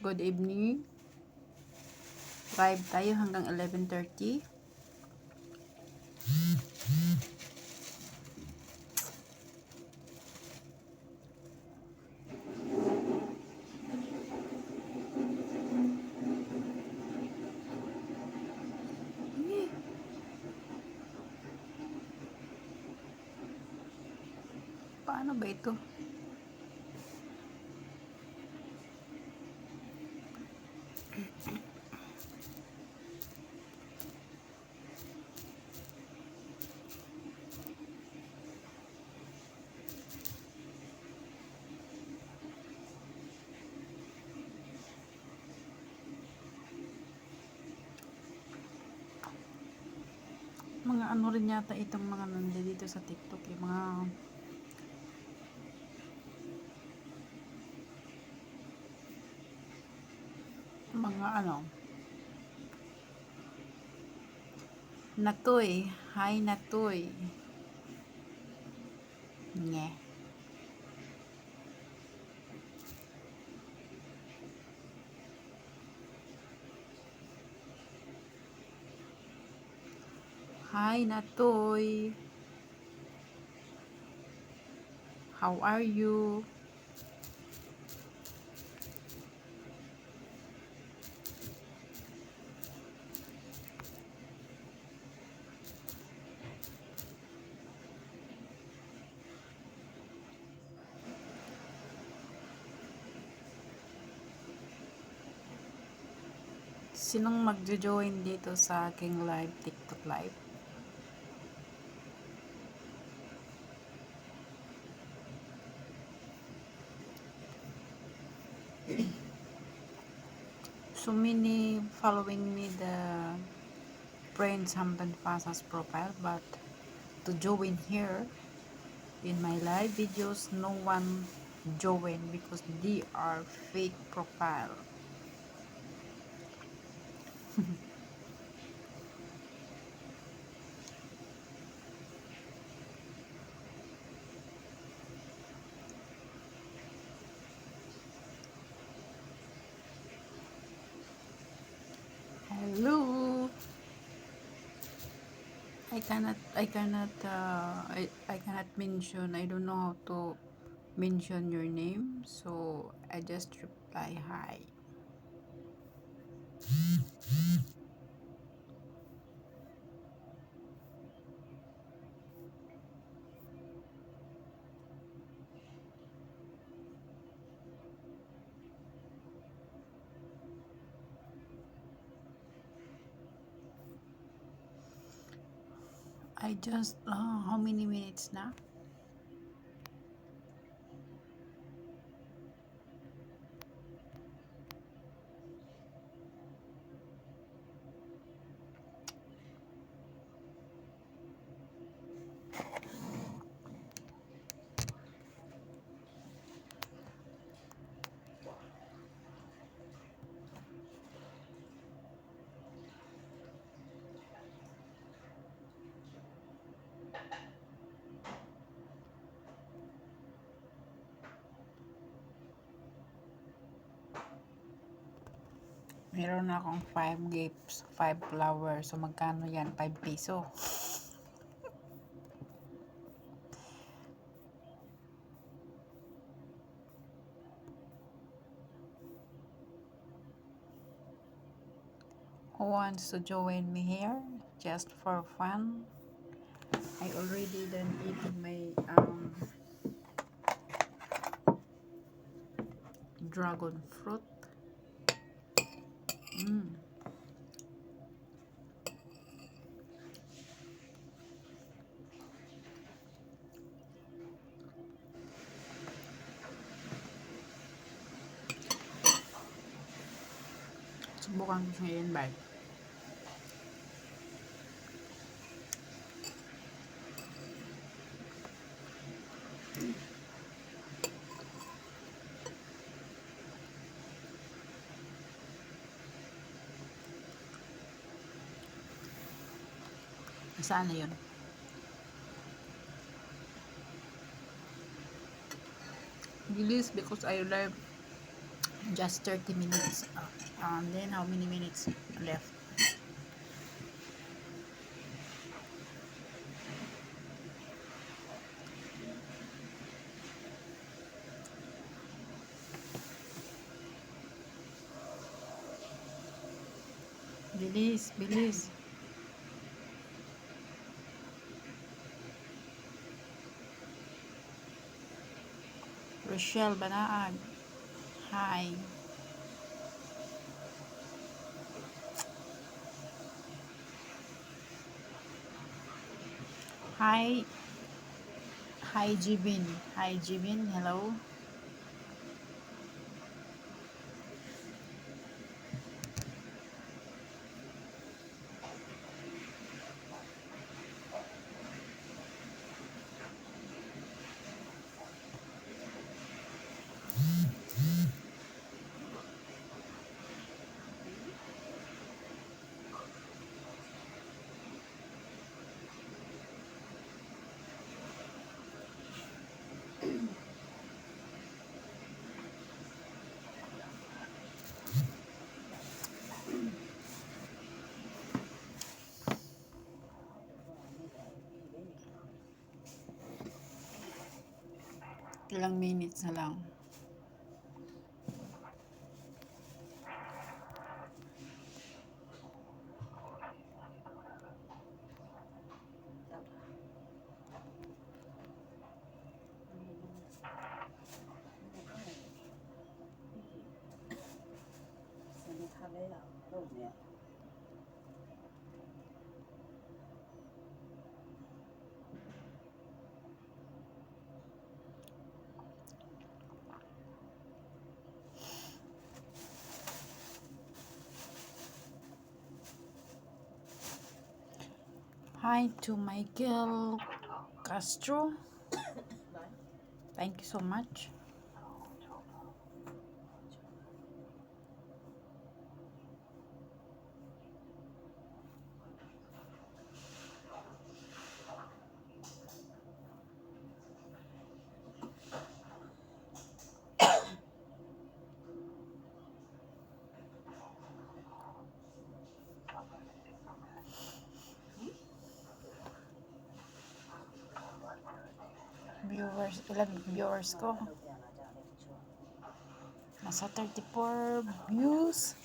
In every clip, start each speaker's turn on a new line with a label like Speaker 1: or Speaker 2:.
Speaker 1: Good evening. Live tayo hanggang 11:30. Paano ba ito? Mga ano rin yata itong mga nandito sa TikTok, yung mga ano, Natoy. Hi Natoy. Nye. Hi Natoy. How are you? Sinong magjo-join dito sa aking live, TikTok live? So many following me the friends Hamdan Fasa's profile, but to join here in my live videos, no one join because they are fake profile. Hello. I cannot mention. I don't know how to mention your name, so I just reply hi. I just how many minutes na? Meron na akong 5 gifts, 5 flowers. So magkano yan? 5 piso. Who wants to join me here? Just for fun. I already done eating my dragon fruit. Subukan ko siya i-invite. Saan na yun? Release because I Just 30 minutes. And then how many minutes left? Bilis, bilis. Rochelle Banaag. Hi. Hi. Hi, Jibin. Hi, Jibin. Hello. Ilang minutes na lang. Hi to Michael Castro. Thank you so much. Viewers, ilan viewers ko? Nasa 34 views.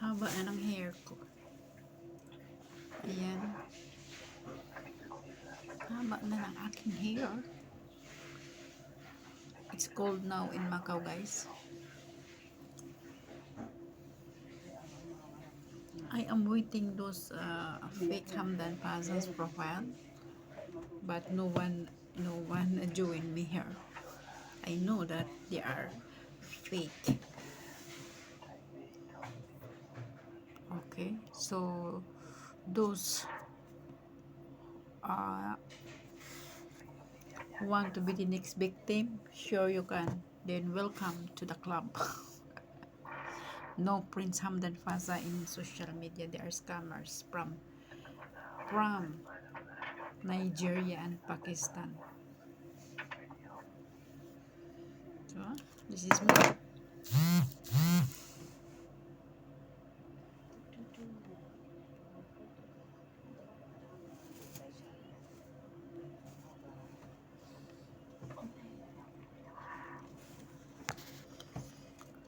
Speaker 1: Haba na ng hair ko. Ayan. Haba na ng aking hair. It's cold now in Macau, guys. I am waiting those fake Hamdan Fazal's profile, but no one joined me here. I know that they are fake. Okay, so those want to be the next victim, sure you can. Then welcome to the club. No Prince Hamdan Faza in social media. They are scammers from Nigeria and Pakistan. So this is me.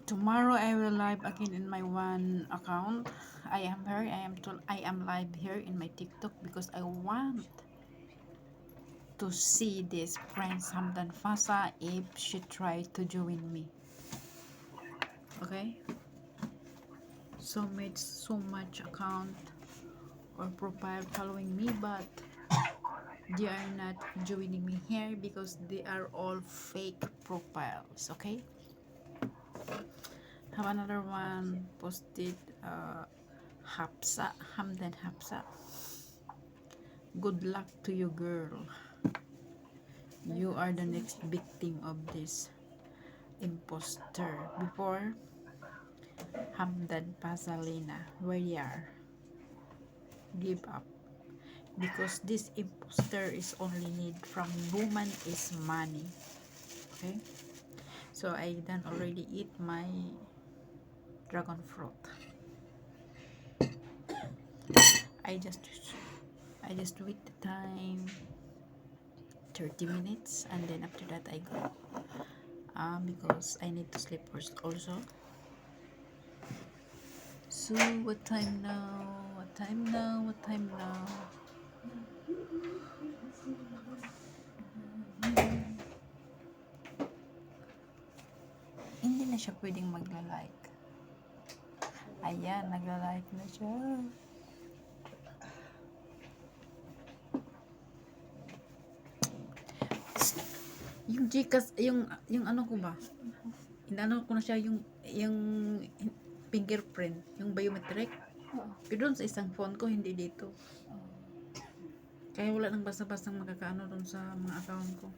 Speaker 1: Tomorrow I will live again in my one account. I am live here in my TikTok because I want to see this Prince Hamdan Fasa if she try to join me. Okay, so made so much account or profile following me, but they are not joining me here because they are all fake profiles. Okay, have another one posted Hapsa Hamdan Hapsa. Good luck to you, girl. You are the next victim of this imposter. Before, Hamdan Pasalina, where you are. Give up. Because this imposter is only need from woman is money. Okay? So I done already eat my dragon fruit. I just wait the time 30 minutes and then after that I go because I need to sleep first also. So what time now? What time now? What time now? Hindi na siya pwedeng magla-like. Ayan, nagla-like na siya. Yung Gcash, yung ano ko ba? Inano ko na siya yung fingerprint, yung biometric. Pero doon sa isang phone ko, hindi dito. Kaya wala nang basta-bastang makakaano doon sa mga account ko.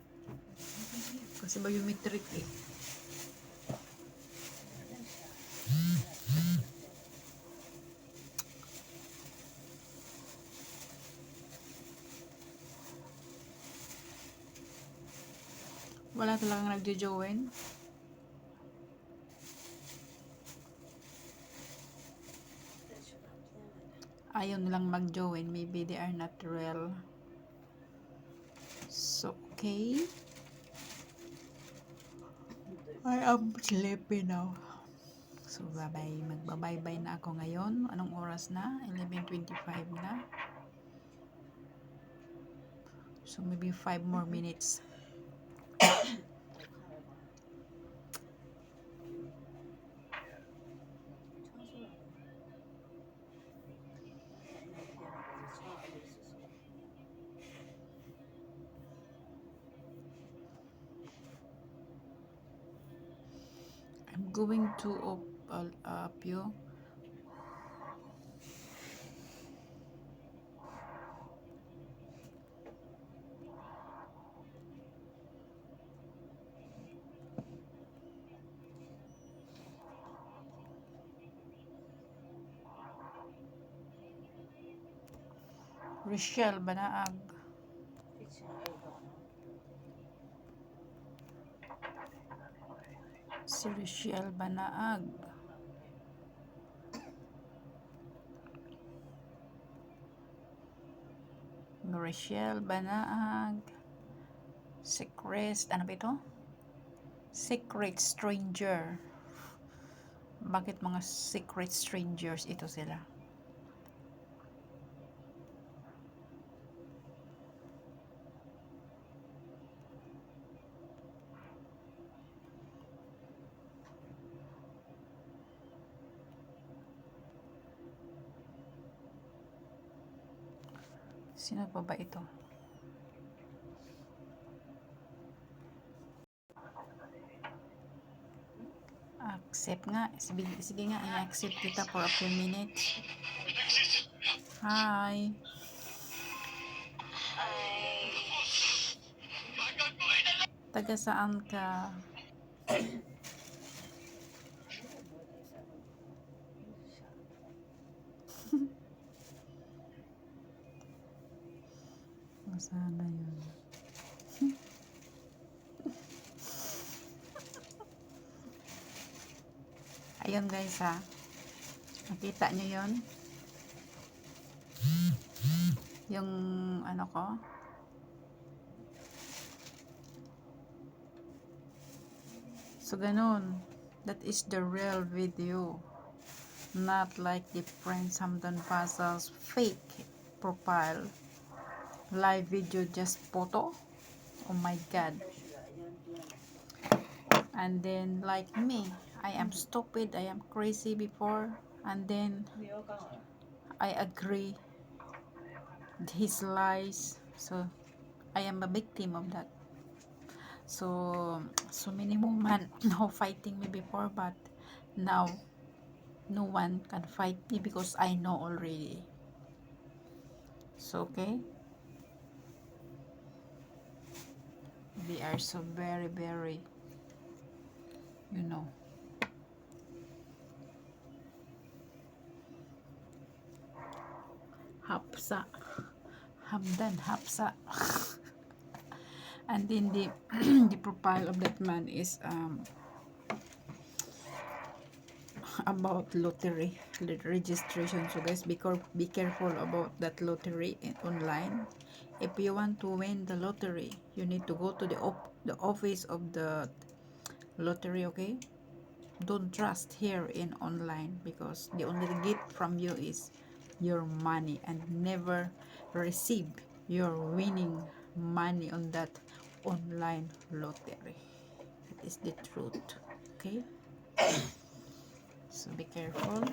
Speaker 1: Kasi biometric eh. Wala talagang nagjo-join. Ayaw nilang mag-join. Maybe they are not real. So, okay. I am sleepy now. So, bye-bye. Magba-bye-bye na ako ngayon. Anong oras na? 11:25 na. So, maybe 5 more minutes. I'm going to up you. Rochelle Banaag. Si Rochelle Banaag. Rochelle Banaag. Secret, ano ba ito? Secret stranger. Bakit mga secret strangers ito sila? Sino pa ba ito? Accept nga. Sige nga, i-accept kita for a few minutes. Hi. Taga saan ka? Sana yun. Ayun guys ha. Nakita nyo yun? Yung ano ko? So ganun. That is the real video. Not like the Prince Hamdan Puzzles fake profile. Live video just photo. Oh my god. And then like me, I am stupid, I am crazy before, and then I agree his lies. So I am a victim of that. So many women now fighting me before, but now no one can fight me because I know already. So okay, they are so very, you know. Hapsa. Hamdan Hapsa. And then the the profile of that man is about lottery registration. So guys, be careful about that lottery online. If you want to win the lottery, you need to go to the office of the lottery. Okay, don't trust here in online, because the only get from you is your money, and never receive your winning money on that online lottery. That is the truth. Okay, so be careful.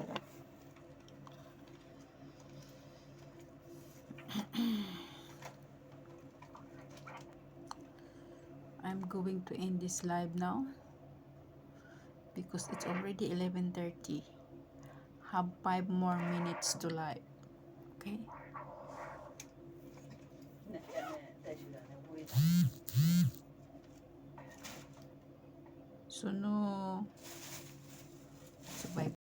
Speaker 1: I'm going to end this live now because it's already 11:30. Have 5 more minutes to live. Okay, so no, so bye.